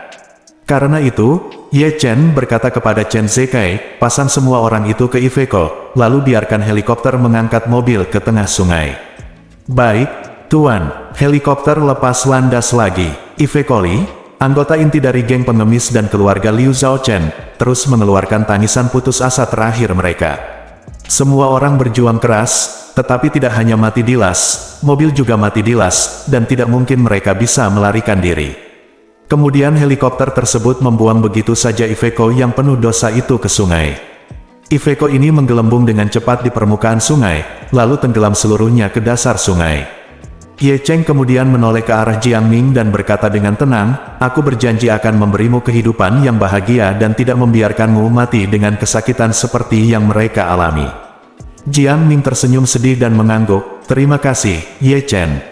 Karena itu, Ye Chen berkata kepada Chen Zekai, pasang semua orang itu ke Iveco, lalu biarkan helikopter mengangkat mobil ke tengah sungai. Baik, Tuan, helikopter lepas landas lagi. Iveco Li, anggota inti dari geng pengemis dan keluarga Liu Zhaochen, terus mengeluarkan tangisan putus asa terakhir mereka. Semua orang berjuang keras, tetapi tidak hanya mati dilas, mobil juga mati dilas, dan tidak mungkin mereka bisa melarikan diri. Kemudian helikopter tersebut membuang begitu saja Iveco yang penuh dosa itu ke sungai. Iveco ini menggelembung dengan cepat di permukaan sungai, lalu tenggelam seluruhnya ke dasar sungai. Ye Chen kemudian menoleh ke arah Jiang Ming dan berkata dengan tenang, aku berjanji akan memberimu kehidupan yang bahagia dan tidak membiarkanmu mati dengan kesakitan seperti yang mereka alami. Jiang Ming tersenyum sedih dan mengangguk, terima kasih, Ye Chen.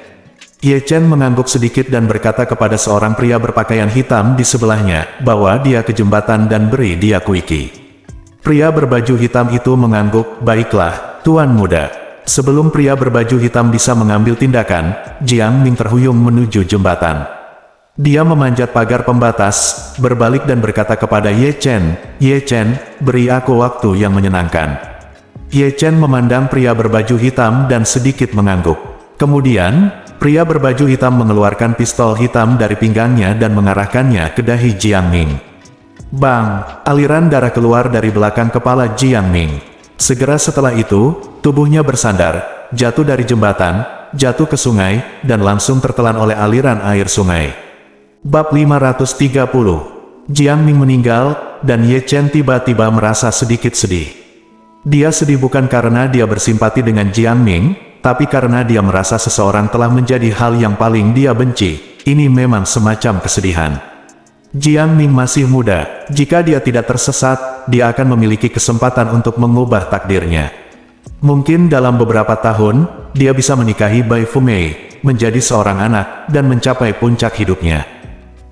Ye Chen mengangguk sedikit dan berkata kepada seorang pria berpakaian hitam di sebelahnya, bawa dia ke jembatan dan beri dia kuiki. Pria berbaju hitam itu mengangguk, baiklah, Tuan Muda. Sebelum pria berbaju hitam bisa mengambil tindakan, Jiang Ming terhuyung menuju jembatan. Dia memanjat pagar pembatas, berbalik dan berkata kepada Ye Chen, Ye Chen, beri aku waktu yang menyenangkan. Ye Chen memandang pria berbaju hitam dan sedikit mengangguk. Kemudian, pria berbaju hitam mengeluarkan pistol hitam dari pinggangnya dan mengarahkannya ke dahi Jiang Ming. Bang! Aliran darah keluar dari belakang kepala Jiang Ming. Segera setelah itu, tubuhnya bersandar, jatuh dari jembatan, jatuh ke sungai, dan langsung tertelan oleh aliran air sungai. Bab 530. Jiang Ming meninggal, dan Ye Chen tiba-tiba merasa sedikit sedih. Dia sedih bukan karena dia bersimpati dengan Jiang Ming, tapi karena dia merasa seseorang telah menjadi hal yang paling dia benci. Ini memang semacam kesedihan. Jiang Ming masih muda. Jika dia tidak tersesat, dia akan memiliki kesempatan untuk mengubah takdirnya. Mungkin dalam beberapa tahun, dia bisa menikahi Bai Fumei, menjadi seorang anak, dan mencapai puncak hidupnya.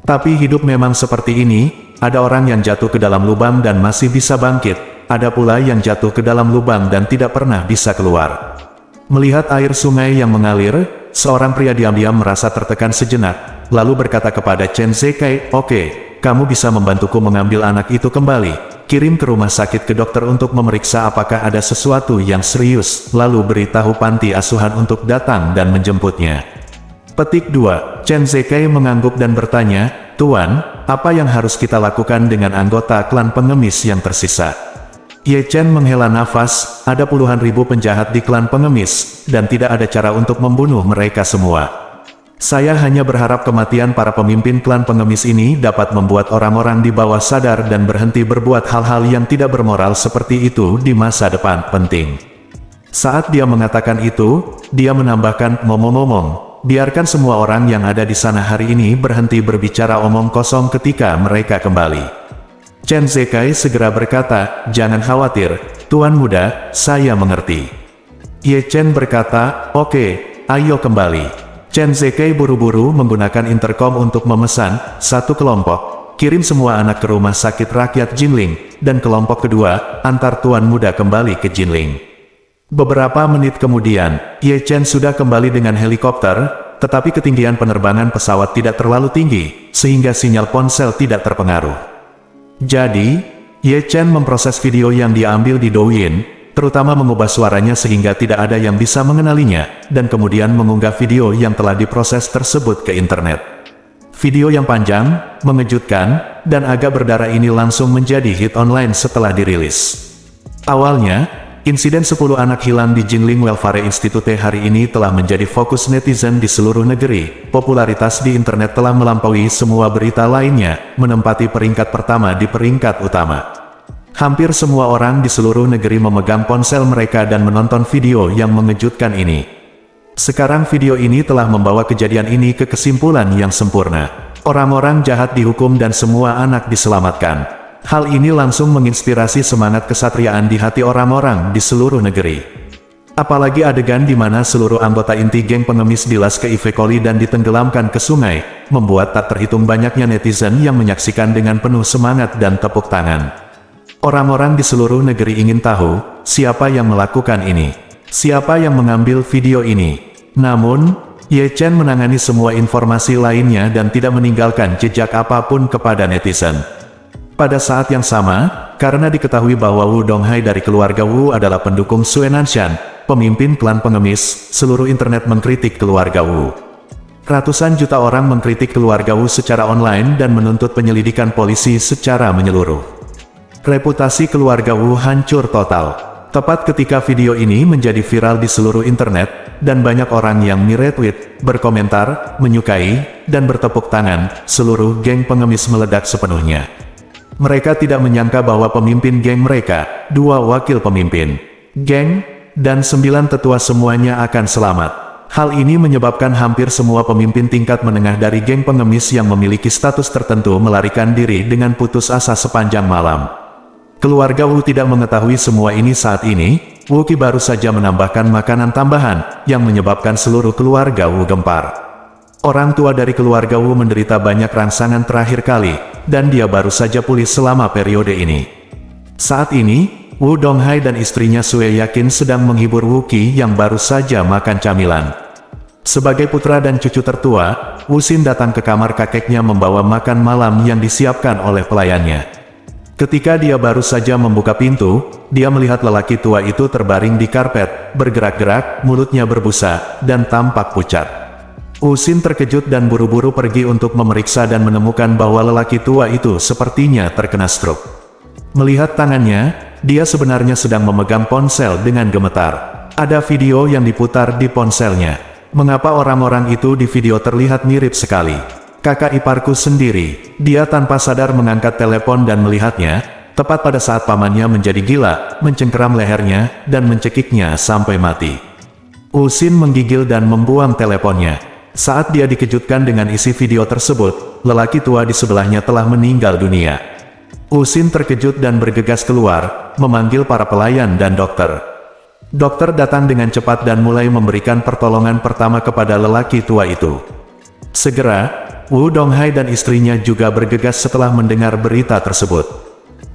Tapi hidup memang seperti ini, ada orang yang jatuh ke dalam lubang dan masih bisa bangkit. Ada pula yang jatuh ke dalam lubang dan tidak pernah bisa keluar. Melihat air sungai yang mengalir, seorang pria diam-diam merasa tertekan sejenak, lalu berkata kepada Chen Zekai, "Oke, kamu bisa membantuku mengambil anak itu kembali. Kirim ke rumah sakit ke dokter untuk memeriksa apakah ada sesuatu yang serius, lalu beritahu panti asuhan untuk datang dan menjemputnya." Petik 2. Chen Zekai mengangguk dan bertanya, "Tuan, apa yang harus kita lakukan dengan anggota klan pengemis yang tersisa?" Ye Chen menghela nafas, ada puluhan ribu penjahat di klan pengemis, dan tidak ada cara untuk membunuh mereka semua. Saya hanya berharap kematian para pemimpin klan pengemis ini dapat membuat orang-orang di bawah sadar dan berhenti berbuat hal-hal yang tidak bermoral seperti itu di masa depan. Penting. Saat dia mengatakan itu, dia menambahkan, ngomong-ngomong, biarkan semua orang yang ada di sana hari ini berhenti berbicara omong kosong ketika mereka kembali. Chen Zekai segera berkata, "Jangan khawatir, Tuan Muda, saya mengerti." Ye Chen berkata, "Oke, ayo kembali." Chen Zekai buru-buru menggunakan interkom untuk memesan, satu kelompok, kirim semua anak ke rumah sakit rakyat Jinling, dan kelompok kedua, antar Tuan Muda kembali ke Jinling. Beberapa menit kemudian, Ye Chen sudah kembali dengan helikopter, tetapi ketinggian penerbangan pesawat tidak terlalu tinggi, sehingga sinyal ponsel tidak terpengaruh. Jadi, Ye Chen memproses video yang dia ambil di Douyin, terutama mengubah suaranya sehingga tidak ada yang bisa mengenalinya, dan kemudian mengunggah video yang telah diproses tersebut ke internet. Video yang panjang, mengejutkan, dan agak berdarah ini langsung menjadi hit online setelah dirilis. Awalnya, insiden 10 anak hilang di Jinling Welfare Institute hari ini telah menjadi fokus netizen di seluruh negeri. Popularitas di internet telah melampaui semua berita lainnya, menempati peringkat pertama di peringkat utama. Hampir semua orang di seluruh negeri memegang ponsel mereka dan menonton video yang mengejutkan ini. Sekarang video ini telah membawa kejadian ini ke kesimpulan yang sempurna. Orang-orang jahat dihukum dan semua anak diselamatkan. Hal ini langsung menginspirasi semangat kesatriaan di hati orang-orang di seluruh negeri. Apalagi adegan di mana seluruh anggota inti geng pengemis dilas ke Ivekoli dan ditenggelamkan ke sungai, membuat tak terhitung banyaknya netizen yang menyaksikan dengan penuh semangat dan tepuk tangan. Orang-orang di seluruh negeri ingin tahu, siapa yang melakukan ini? Siapa yang mengambil video ini? Namun, Ye Chen menangani semua informasi lainnya dan tidak meninggalkan jejak apapun kepada netizen. Pada saat yang sama, karena diketahui bahwa Wu Donghai dari keluarga Wu adalah pendukung Sue Nanshan, pemimpin klan pengemis, seluruh internet mengkritik keluarga Wu. Ratusan juta orang mengkritik keluarga Wu secara online dan menuntut penyelidikan polisi secara menyeluruh. Reputasi keluarga Wu hancur total. Tepat ketika video ini menjadi viral di seluruh internet, dan banyak orang yang mi-retweet, berkomentar, menyukai, dan bertepuk tangan, seluruh geng pengemis meledak sepenuhnya. Mereka tidak menyangka bahwa pemimpin geng mereka, 2 wakil pemimpin geng, dan 9 tetua semuanya akan selamat. Hal ini menyebabkan hampir semua pemimpin tingkat menengah dari geng pengemis yang memiliki status tertentu melarikan diri dengan putus asa sepanjang malam. Keluarga Wu tidak mengetahui semua ini saat ini. Wuki baru saja menambahkan makanan tambahan, yang menyebabkan seluruh keluarga Wu gempar. Orang tua dari keluarga Wu menderita banyak rangsangan terakhir kali, dan dia baru saja pulih selama periode ini. Saat ini, Wu Donghai dan istrinya Sue yakin sedang menghibur Wuki yang baru saja makan camilan. Sebagai putra dan cucu tertua, Wu Xin datang ke kamar kakeknya membawa makan malam yang disiapkan oleh pelayannya. Ketika dia baru saja membuka pintu, dia melihat lelaki tua itu terbaring di karpet, bergerak-gerak, mulutnya berbusa, dan tampak pucat. Usin terkejut dan buru-buru pergi untuk memeriksa dan menemukan bahwa lelaki tua itu sepertinya terkena stroke. Melihat tangannya, dia sebenarnya sedang memegang ponsel dengan gemetar. Ada video yang diputar di ponselnya. Mengapa orang-orang itu di video terlihat mirip sekali? Kakak iparku sendiri. Dia tanpa sadar mengangkat telepon dan melihatnya, tepat pada saat pamannya menjadi gila, mencengkeram lehernya, dan mencekiknya sampai mati. Usin menggigil dan membuang teleponnya. Saat dia dikejutkan dengan isi video tersebut, lelaki tua di sebelahnya telah meninggal dunia. Usin terkejut dan bergegas keluar, memanggil para pelayan dan dokter. Dokter datang dengan cepat dan mulai memberikan pertolongan pertama kepada lelaki tua itu. Segera, Wu Donghai dan istrinya juga bergegas setelah mendengar berita tersebut.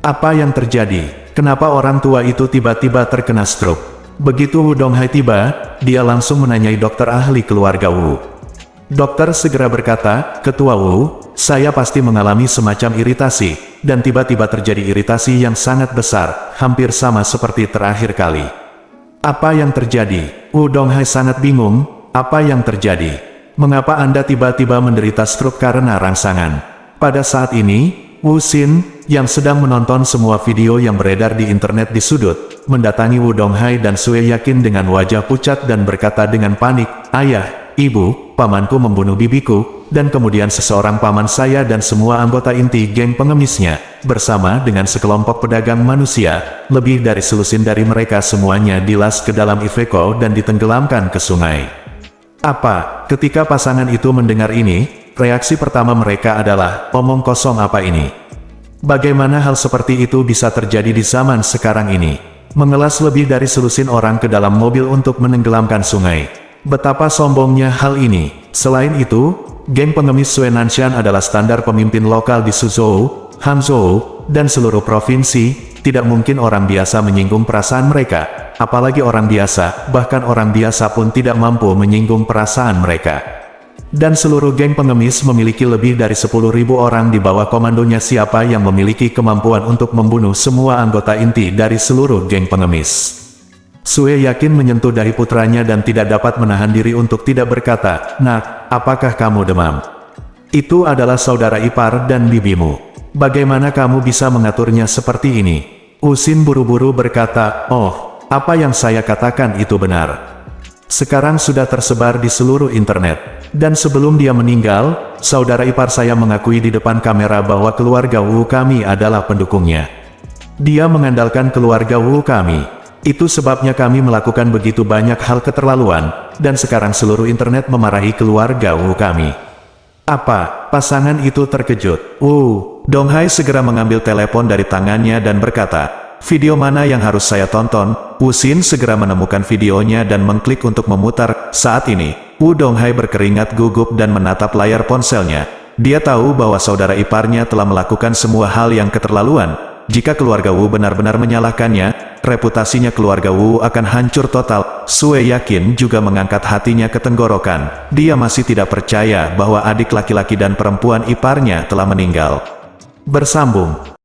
Apa yang terjadi? Kenapa orang tua itu tiba-tiba terkena stroke? Begitu Wu Donghai tiba, dia langsung menanyai dokter ahli keluarga Wu. Dokter segera berkata, "Ketua Wu, saya pasti mengalami semacam iritasi, dan tiba-tiba terjadi iritasi yang sangat besar, hampir sama seperti terakhir kali." Apa yang terjadi? Wu Donghai sangat bingung. Apa yang terjadi? Mengapa Anda tiba-tiba menderita stroke karena rangsangan? Pada saat ini, Wu Xin, yang sedang menonton semua video yang beredar di internet di sudut, mendatangi Wu Donghai dan Sue Yakin dengan wajah pucat dan berkata dengan panik, "Ayah, Ibu, pamanku membunuh bibiku, dan kemudian seseorang paman saya dan semua anggota inti geng pengemisnya, bersama dengan sekelompok pedagang manusia, lebih dari selusin dari mereka semuanya dilas ke dalam Iveco dan ditenggelamkan ke sungai." Apa? Ketika pasangan itu mendengar ini, reaksi pertama mereka adalah, "Omong kosong apa ini? Bagaimana hal seperti itu bisa terjadi di zaman sekarang ini? Mengelas lebih dari selusin orang ke dalam mobil untuk menenggelamkan sungai. Betapa sombongnya hal ini." Selain itu, geng pengemis Sue Nanshan adalah standar pemimpin lokal di Suzhou, Hangzhou, dan seluruh provinsi. Tidak mungkin orang biasa menyinggung perasaan mereka, apalagi orang biasa, bahkan orang biasa pun tidak mampu menyinggung perasaan mereka. Dan seluruh geng pengemis memiliki lebih dari 10.000 orang di bawah komandonya. Siapa yang memiliki kemampuan untuk membunuh semua anggota inti dari seluruh geng pengemis? Sue Yakin menyentuh dahi putranya dan tidak dapat menahan diri untuk tidak berkata, "Nak, apakah kamu demam? Itu adalah saudara ipar dan bibimu. Bagaimana kamu bisa mengaturnya seperti ini?" Usin buru-buru berkata, "Oh, apa yang saya katakan itu benar. Sekarang sudah tersebar di seluruh internet. Dan sebelum dia meninggal, saudara ipar saya mengakui di depan kamera bahwa keluarga Wu kami adalah pendukungnya. Dia mengandalkan keluarga Wu kami. Itu sebabnya kami melakukan begitu banyak hal keterlaluan, dan sekarang seluruh internet memarahi keluarga Wu kami." Apa? Pasangan itu terkejut. Donghai segera mengambil telepon dari tangannya dan berkata, "Video mana yang harus saya tonton?" Wu Xin segera menemukan videonya dan mengklik untuk memutar. Saat ini, Wu Donghai berkeringat gugup dan menatap layar ponselnya. Dia tahu bahwa saudara iparnya telah melakukan semua hal yang keterlaluan. Jika keluarga Wu benar-benar menyalahkannya, reputasinya keluarga Wu akan hancur total. Sue Yakin juga mengangkat hatinya ke tenggorokan. Dia masih tidak percaya bahwa adik laki-laki dan perempuan iparnya telah meninggal. Bersambung.